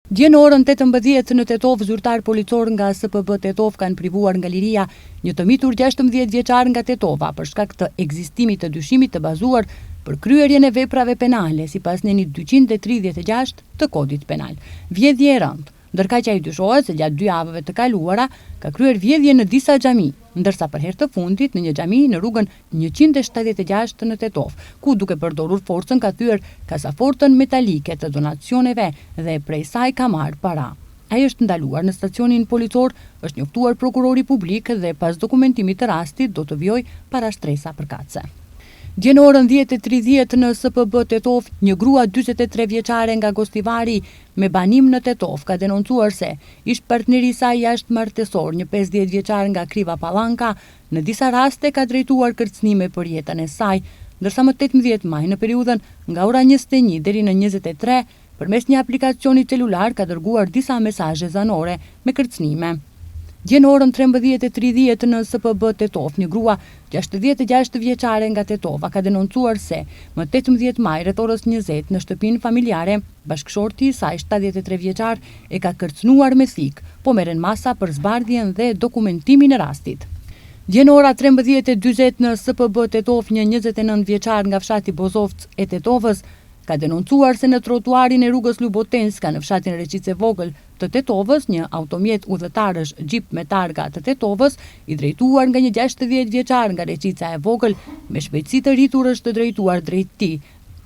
Dje në orën 18 në Tetov, zyrtar policor nga SPB Tetov kanë privuar nga liria një të mitur 16 vjeçar nga Tetova për shkak të ekzistimit të dyshimit të bazuar për kryerjen e veprave penale sipas nenit 236 të kodit penal. Vjedhje e rëndë, ndërkaq që ai dyshohet se gjatë 2 javëve të kaluara ka kryer vjedhje në disa xhami, ndërsa për herë të fundit në një xhami në rrugën 176 në Tetov, ku duke përdorur forcën ka thyer kasafortën metalike të donacioneve dhe prej saj ka marrë para. Ai është ndaluar në stacionin policor, është njoftuar prokurori publik dhe pas dokumentimit të rastit do të vijojë para shtresa përkatëse. Dje në orën 10:30 në SPB Tetov, një grua 43 vjeçare nga Gostivari me banim në Tetov ka denoncuar se ish partneri i saj jashtëmartesor, një 50 vjeçar nga Kriva Pallanka, në disa raste ka drejtuar kërcënime për jetën e saj, ndërsa më 18 maj në periudhën nga ora 21 deri në 23 përmes një aplikacioni celular ka dërguar disa mesazhe zanore me kërcënime. Dje në orën 13:30 në SPB Tetov, një grua 66 vjeçare nga Tetova ka denoncuar se më 18 maj rreth orës 20 në shtëpinë familjare, bashkëshorti i saj 73 vjeçar e ka kërcënuar me thik, po merren masa për zbardhjen dhe dokumentimin e rastit. Dje në ora 13:40 në SPB Tetov, një 29 vjeçar nga fshati Bozovc e Tetovës ka denoncuar se në trotuarin e rrugës Lubotenska në fshatin Reqice Vogël të Tetovës, një automjet udhëtarësh Jeep me targa të Tetovës, i drejtuar nga një 60 vjeçar nga Reqica e Vogël, me shpejtësi të rritur është të drejtuar drejt tij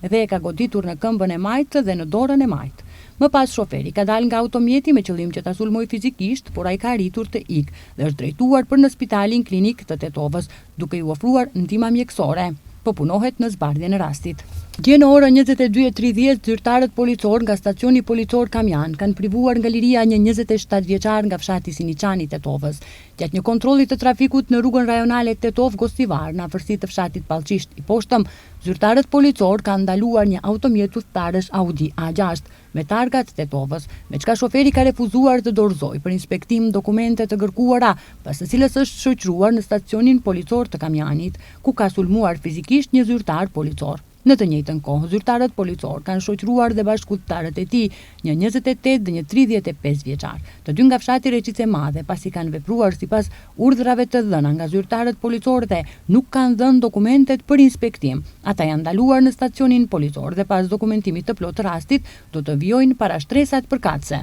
dhe e ka goditur në këmbën e majtë dhe në dorën e majtë. Më pas shoferi ka dalë nga automjeti me qëllim që ta sulmoj fizikisht, por ai ka arritur të ikë dhe është drejtuar për në spitalin klinik të Tetovës, duke i ofruar ndihmë mjekësore, po punohet në zbardhjen e rastit. Dje në orën 22:30, zyrtarët policor nga stacioni policor Kamjan kanë privuar nga liria një 27 vjeçar nga fshati Siniçani Tetovës. Gjatë një kontrolli të trafikut në rrugën rajonale Tetov Gostivar, në afërsi të fshatit Pallçisht i Poshtëm, zyrtarët policor kanë ndaluar një automjet udhëtarësh Audi A6 me targat Tetovës, me çka shoferi ka refuzuar të dorëzojë për inspektim dokumente të kërkuara, pas së cilës është shoqëruar në stacionin policor të Kamjanit, ku ka sulmuar fizikisht një zyrtar policor. Në të njëjtën kohë, zyrtarët policor kanë shoqëruar dhe bashkëpunëtarët e tij, një 28 dhe një 35 vjeçar, të dy nga fshati Reqice Madhe, pasi kanë vepruar sipas urdhrave të dhëna nga zyrtarët policor dhe nuk kanë dhënë dokumentet për inspektim. Ata janë ndaluar në stacionin policor dhe pas dokumentimit të plotë të rastit do të vijojnë para shtresat përkatëse.